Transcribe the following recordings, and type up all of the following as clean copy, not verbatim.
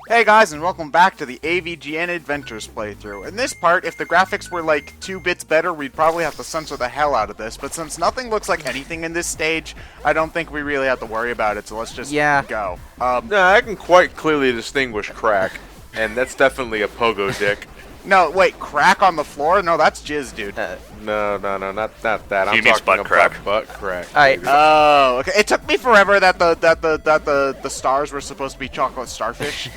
Hey guys, and welcome back to the AVGN Adventures playthrough. In this part, if the graphics were like 2 bits better, we'd probably have to censor the hell out of this, but since nothing looks like anything in this stage, I don't think we really have to worry about it, so let's just go. No, I can quite clearly distinguish crack, and that's definitely a pogo dick. No, wait, crack on the floor? No, that's jizz, dude. No, not that. He I'm means talking butt crack. about butt crack. Alright. baby. Oh, okay. It took me forever that the stars were supposed to be chocolate starfish.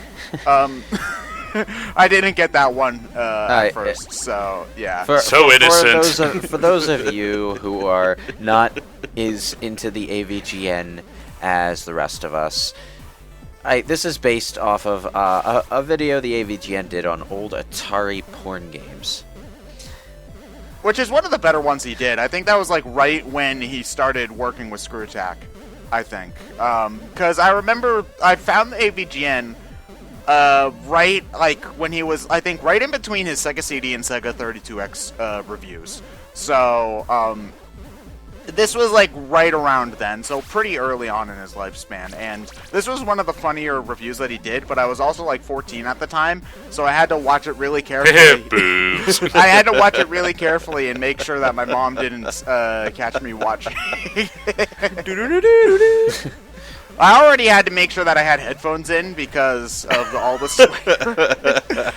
I didn't get that one at first, so yeah. So innocent. For those of you who are not as into the AVGN as the rest of us, this is based off of a video the AVGN did on old Atari porn games. Which is one of the better ones he did. I think that was like right when he started working with Screw Attack, I think. Because I remember I found the AVGN right like when he was, I think, right in between his Sega CD and Sega 32X reviews. So this was like right around then, so pretty early on in his lifespan. And this was one of the funnier reviews that he did, but I was also like 14 at the time, so I had to watch it really carefully. Boobs. I had to watch it really carefully and make sure that my mom didn't catch me watching. I already had to make sure that I had headphones in because of all the swear.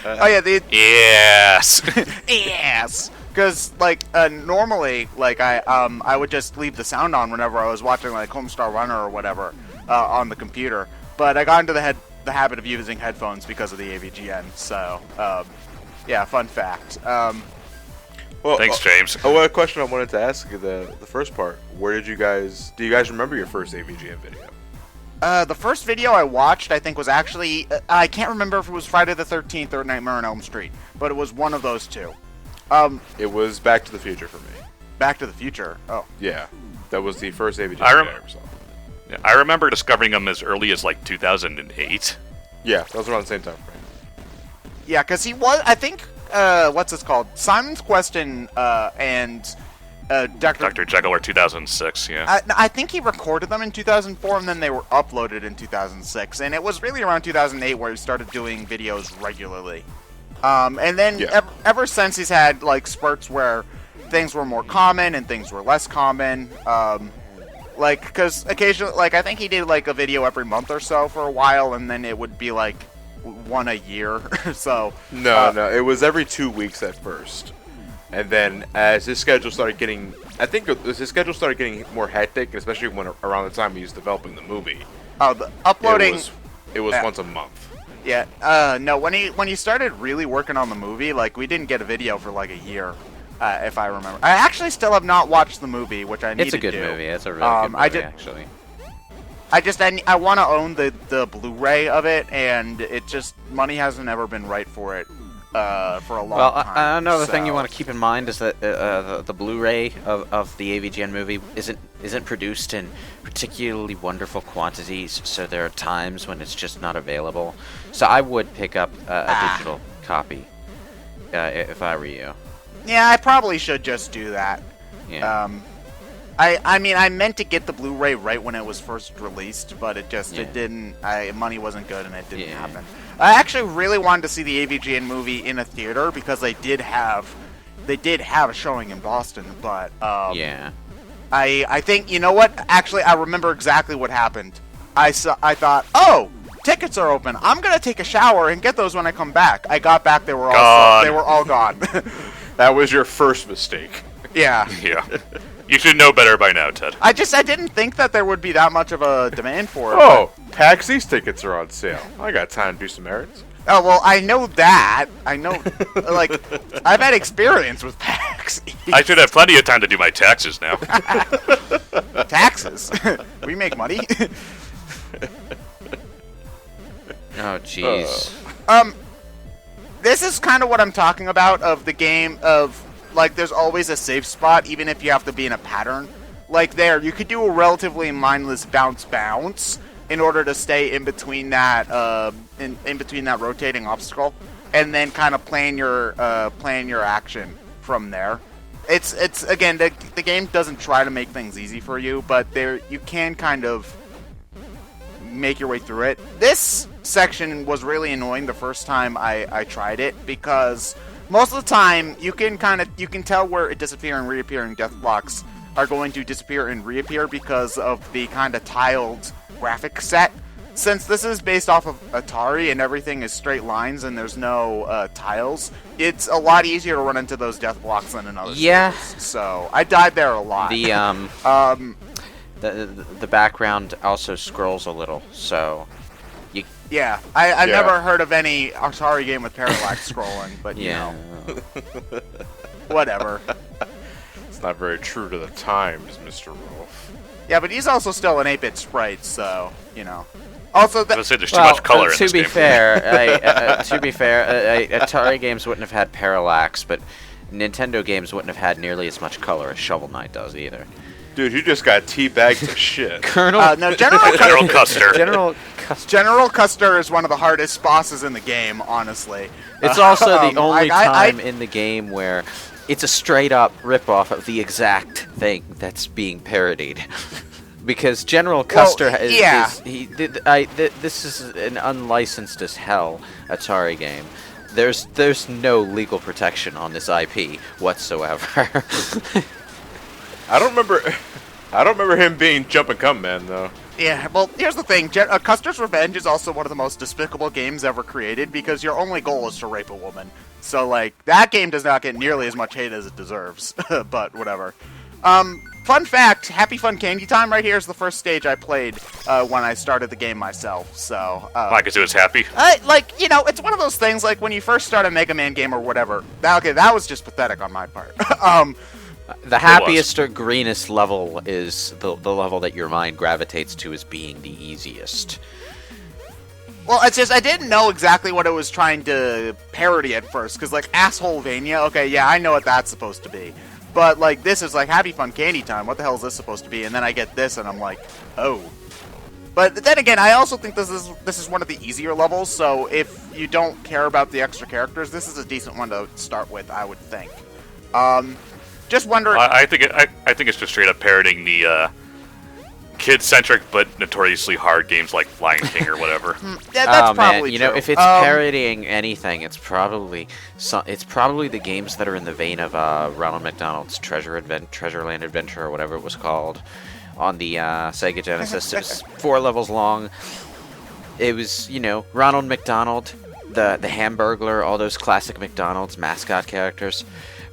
Oh yeah, Yes. yes. Because like normally, like I would just leave the sound on whenever I was watching like Homestar Runner or whatever on the computer. But I got into the habit of using headphones because of the AVGN. So yeah, fun fact. Well, Thanks, James. A question I wanted to ask you, the first part. Do you guys remember your first AVGN video? The first video I watched, I think, was actually I can't remember if it was Friday the 13th or Nightmare on Elm Street, but it was one of those two. It was Back to the Future for me. Back to the Future. Oh. Yeah, that was the first AVGN video I ever saw. Yeah, I remember discovering them as early as like 2008. Yeah, that was around the same time frame. Yeah, because he was, I think, what's this called? Simon's Question and Dr. Jekyll or 2006, yeah. I think he recorded them in 2004, and then they were uploaded in 2006. And it was really around 2008 where he started doing videos regularly. And then ever since, he's had like spurts where things were more common and things were less common. Like, because occasionally, like, I think he did like a video every month or so for a while, and then it would be like one a year. So no, it was every 2 weeks at first, and then as his schedule started getting, more hectic, especially when around the time he was developing the movie. Oh, the uploading. It was once a month. Yeah, no, when he started really working on the movie, like, we didn't get a video for like a year, if I remember. I actually still have not watched the movie, which I need to do. It's a good movie. It's a really good movie, actually. I want to own the Blu-ray of it, and it just, money hasn't ever been right for it for a long time. Another thing you want to keep in mind is that the Blu-ray of the AVGN movie isn't produced in particularly wonderful quantities, so there are times when it's just not available. So I would pick up a digital copy if I were you. Yeah, I probably should just do that. Yeah. I mean, I meant to get the Blu-ray right when it was first released, but it didn't. Money wasn't good, and it didn't happen. I actually really wanted to see the AVGN movie in a theater because they did have a showing in Boston, but I think, you know what? Actually, I remember exactly what happened. I thought, oh, tickets are open. I'm gonna take a shower and get those when I come back. I got back, they were all gone. That was your first mistake. Yeah. Yeah. You should know better by now, Ted. I didn't think that there would be that much of a demand for it. Oh, Taxi's tickets are on sale. I got time to do some errands. Oh, well, I know that. I know, like, I've had experience with PAX. I should have plenty of time to do my taxes now. Taxes? We make money? Oh, jeez. This is kind of what I'm talking about of the game of, like, there's always a safe spot, even if you have to be in a pattern. Like there, you could do a relatively mindless bounce in order to stay in between that in between that rotating obstacle, and then kind of plan your action from there. It's again, the game doesn't try to make things easy for you, but you can kind of make your way through it. This section was really annoying the first time I tried it, because most of the time you can tell where a disappear and reappearing death blocks are going to disappear and reappear because of the kind of tiled graphic set. Since this is based off of Atari and everything is straight lines and there's no tiles, it's a lot easier to run into those death blocks than in other stages. So I died there a lot. The background also scrolls a little, so you. Yeah, I've never heard of any Atari game with parallax scrolling, but you know, whatever. It's not very true to the times, Mr. Rolf. Yeah, but he's also still an 8-bit sprite, so you know. Also, I was say there's too much color in this game. To be fair, Atari games wouldn't have had parallax, but Nintendo games wouldn't have had nearly as much color as Shovel Knight does either. Dude, you just got teabagged to shit. Colonel? No, General Custer. General Custer is one of the hardest bosses in the game, honestly. It's also the only time in the game where it's a straight-up rip-off of the exact thing that's being parodied. Because General Custer this is an unlicensed as hell Atari game. There's no legal protection on this IP whatsoever. I don't remember him being Jump and Come Man though. Yeah, well, here's the thing. Custer's Revenge is also one of the most despicable games ever created because your only goal is to rape a woman. So, like, that game does not get nearly as much hate as it deserves. But, whatever. Fun fact, Happy Fun Candy Time right here is the first stage I played when I started the game myself, so... Because it was happy? Like, you know, it's one of those things, like, when you first start a Mega Man game or whatever. That was just pathetic on my part. The happiest or greenest level is the level that your mind gravitates to as being the easiest. Well, it's just, I didn't know exactly what it was trying to parody at first, because, like, Assholevania, okay, yeah, I know what that's supposed to be. But, like, this is, like, Happy Fun Candy Time, what the hell is this supposed to be? And then I get this, and I'm like, oh. But then again, I also think this is one of the easier levels, so if you don't care about the extra characters, this is a decent one to start with, I would think. Just wondering... I think it's just straight up parodying the kid-centric but notoriously hard games like Lion King or whatever. Yeah, that's probably man, you true. know, if it's parodying anything, it's probably the games that are in the vein of Ronald McDonald's Treasureland Adventure or whatever it was called on the Sega Genesis. It was 4 levels long. It was, you know, Ronald McDonald, the Hamburglar, all those classic McDonald's mascot characters.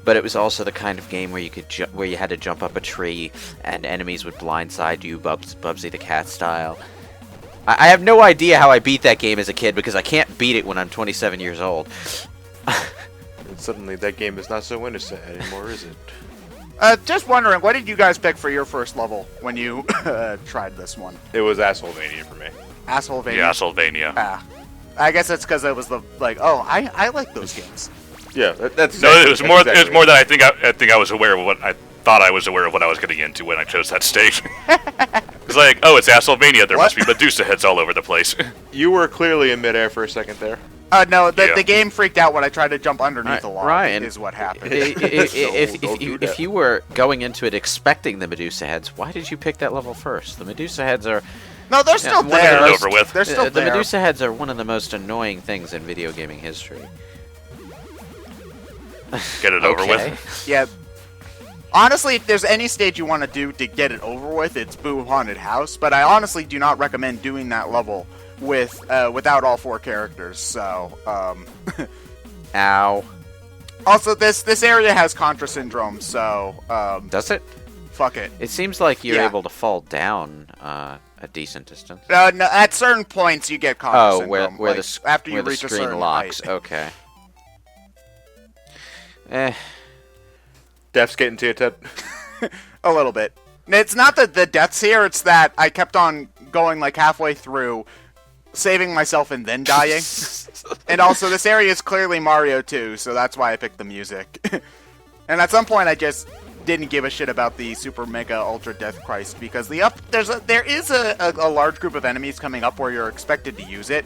But it was also the kind of game where you had to jump up a tree and enemies would blindside you, Bubsy the Cat style. I have no idea how I beat that game as a kid because I can't beat it when I'm 27 years old. And suddenly that game is not so innocent anymore, is it? Just wondering, what did you guys pick for your first level when you tried this one? It was Assholevania for me. Assholevania? Yeah, Assholevania. Ah. I guess it's because it was the, like, oh, I like those games. Yeah, that's no. It was more. It was more than I think I was aware of what I thought I was aware of what I was getting into when I chose that stage. It's like, oh, it's Assholevania. There must be Medusa heads all over the place. You were clearly in midair for a second there. No, the game freaked out when I tried to jump underneath the log. Ryan, is what happened. If you were going into it expecting the Medusa heads, why did you pick that level first? The Medusa heads are. No, they're still there. Over with. They're still the there. Medusa heads are one of the most annoying things in video gaming history. Get it over with. Yeah. Honestly, if there's any stage you want to do to get it over with, it's Boo Haunted House. But I honestly do not recommend doing that level with without all 4 characters. So, Ow. Also, this area has Contra Syndrome, so Does it? Fuck it. It seems like you're able to fall down a decent distance. No, at certain points you get Contra Syndrome. Where like, the after you where the reach a screen certain locks. height. Okay. Death's getting to you, Ted. A little bit. It's not that the deaths here, it's that I kept on going like halfway through, saving myself and then dying. And also, this area is clearly Mario 2, so that's why I picked the music. And at some point, I just didn't give a shit about the Super Mega Ultra Death Christ, because there is a large group of enemies coming up where you're expected to use it.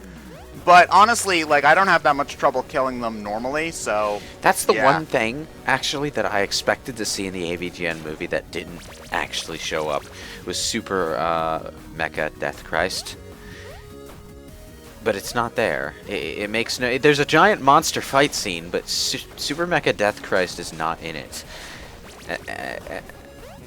But honestly, like, I don't have that much trouble killing them normally, so... That's the one thing, actually, that I expected to see in the AVGN movie that didn't actually show up, was Super Mecha Death Christ. but it's not there. It makes no. There's a giant monster fight scene, but Super Mecha Death Christ is not in it.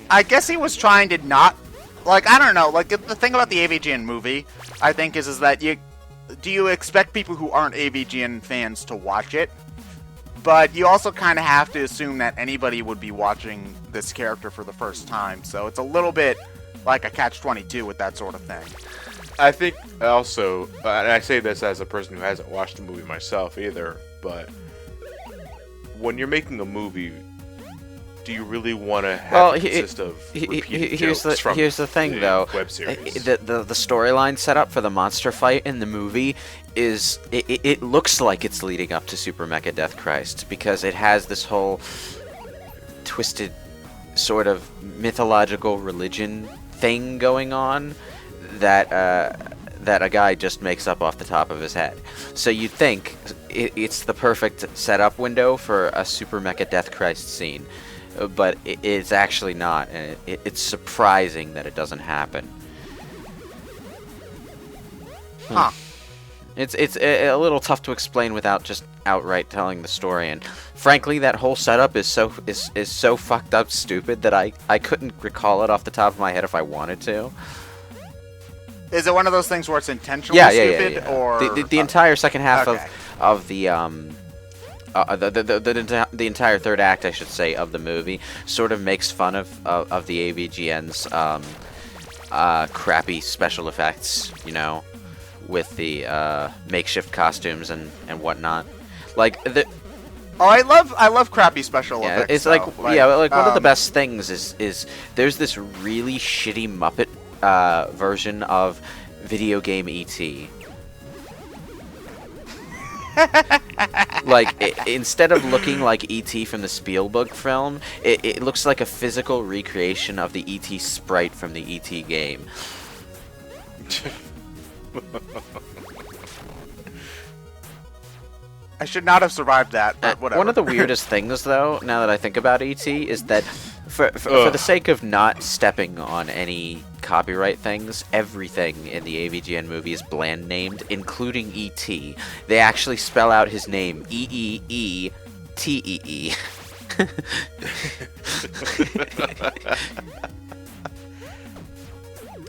I guess he was trying to not, like, I don't know, like, the thing about the AVGN movie, I think, is that do you expect people who aren't AVGN fans to watch it? But you also kind of have to assume that anybody would be watching this character for the first time, so it's a little bit like a catch-22 with that sort of thing. I think also, and I say this as a person who hasn't watched the movie myself either, but when you're making a movie, do you really want to have it consist of repeated jokes from here's the thing, though. Web series? The storyline setup for the monster fight in the movie is it looks like it's leading up to Super Mecha Death Christ because it has this whole twisted sort of mythological religion thing going on that that a guy just makes up off the top of his head. So you'd think it's the perfect setup window for a Super Mecha Death Christ scene. But it's actually not, and it's surprising that it doesn't happen. Huh. It's a little tough to explain without just outright telling the story, and frankly, that whole setup is so fucked up stupid that I couldn't recall it off the top of my head if I wanted to. Is it one of those things where it's intentionally stupid, or the entire second half okay. of the entire third act, I should say, of the movie sort of makes fun of the AVGN's crappy special effects, you know, with the makeshift costumes and whatnot. Like I love crappy special effects. It's like one of the best things is there's this really shitty Muppet version of video game E.T. Like, instead of looking like E.T. from the Spielberg film, it looks like a physical recreation of the E.T. sprite from the E.T. game. I should not have survived that, but whatever. One of the weirdest things, though, now that I think about E.T., is that for the sake of not stepping on any copyright things, everything in the AVGN movie is bland named, including E.T. They actually spell out his name, E-E-E-T-E-E.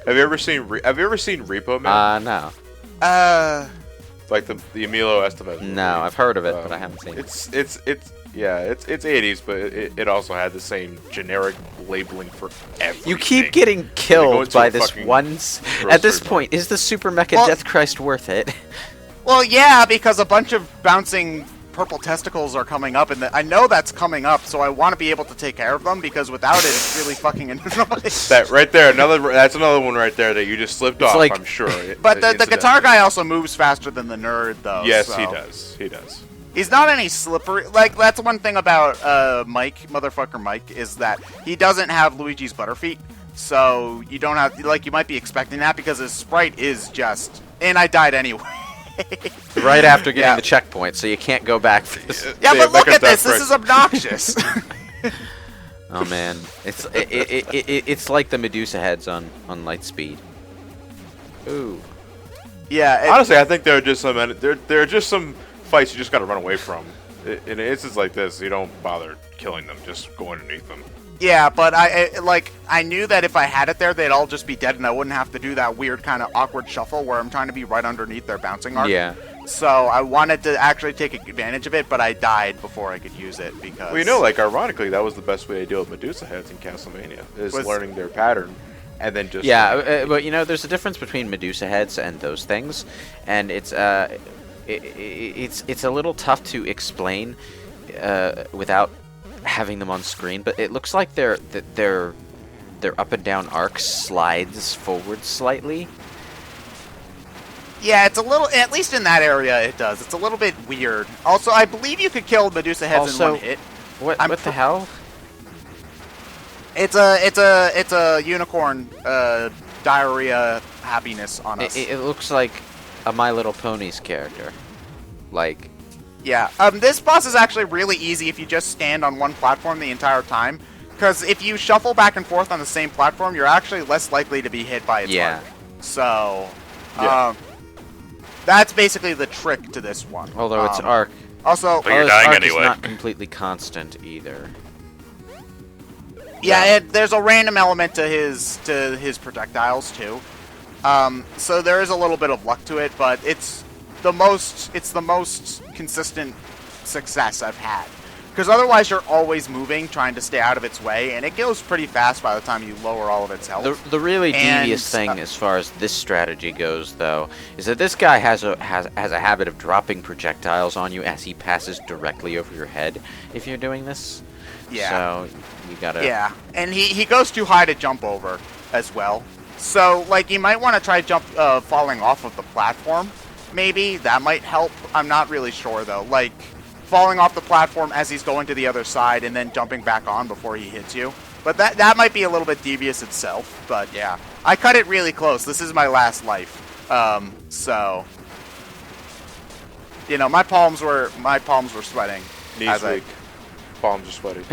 Have you ever seen Repo Man? No. Like the Emilio Estevez movie. No, I've heard of it, but I haven't seen it. It's 80s, but it also had the same generic labeling for everything. You keep getting killed by this one. At this point, is the Super Mecha Death Christ worth it? Well, yeah, because a bunch of bouncing purple testicles are coming up, and I know that's coming up, so I want to be able to take care of them, because without it, it's really fucking annoying. That right there, that's another one right there that you just slipped off, like, I'm sure. But the guitar guy also moves faster than the nerd, though. Yes, so. he does. He's not any slippery. Like, that's one thing about Motherfucker Mike, is that he doesn't have Luigi's Butterfeet, so you don't have, like, you might be expecting that, because his sprite is just, and I died anyway. Right after getting the checkpoint, so you can't go back for this. Yeah, but look at this. This is obnoxious. Oh man, it's like the Medusa heads on Lightspeed. Ooh. Yeah. Honestly, I think there are just some fights you just got to run away from. In instances like this, you don't bother killing them. Just go underneath them. Yeah, but I knew that if I had it there, they'd all just be dead, and I wouldn't have to do that weird kind of awkward shuffle where I'm trying to be right underneath their bouncing arc. Yeah. So I wanted to actually take advantage of it, but I died before I could use it because. Well, you know, like ironically, that was the best way to deal with Medusa heads in Castlevania is learning their pattern, and then just. Yeah, but you know, there's a difference between Medusa heads and those things, and it's a little tough to explain without having them on screen, but it looks like their up and down arc slides forward slightly. Yeah, it's a little, at least in that area it does. It's a little bit weird. Also, I believe you could kill Medusa heads in one hit. What the hell? It's a unicorn diarrhea happiness on us. It looks like a My Little Ponies character. Like, yeah, this boss is actually really easy if you just stand on one platform the entire time. Because if you shuffle back and forth on the same platform, you're actually less likely to be hit by its arc. So, That's basically the trick to this one. Although its arc, Also, But you're its dying arc anyway. is not completely constant either. yeah, there's a random element to his projectiles too. So there is a little bit of luck to it, but it's the most consistent success I've had. Because otherwise you're always moving, trying to stay out of its way, and it goes pretty fast by the time you lower all of its health. The really devious And, thing as far as this strategy goes, though, is that this guy has a habit of dropping projectiles on you as he passes directly over your head. If you're doing this, Yeah. So you gotta. Yeah, and he goes too high to jump over as well. So like you might want to try falling off of the platform. Maybe that might help. I'm not really sure though. Like falling off the platform as he's going to the other side and then jumping back on before he hits you. But that might be a little bit devious itself. But yeah, I cut it really close. This is my last life. So you know, my palms were sweating. Knees weak. Palms are sweaty.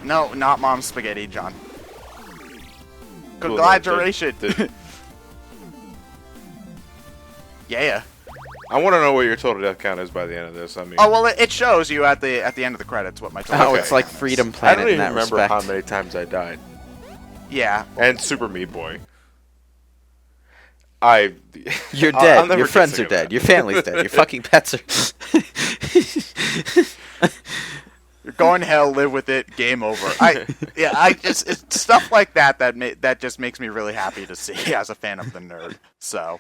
No, not mom's spaghetti, John. Cool, Congratulations. the- Yeah. I want to know what your total death count is by the end of this. I mean, Oh well, it shows you at the end of the credits what my total. Oh, death it's like count is. Freedom I Planet don't in even that remember respect. how many times I died. Yeah. And Super Meat Boy. You're You're dead. Your friends are dead. Your family's dead. Your fucking pets are. You're going to hell. Live with it. Game over. It's stuff like that that just makes me really happy to see as a fan of the nerd. So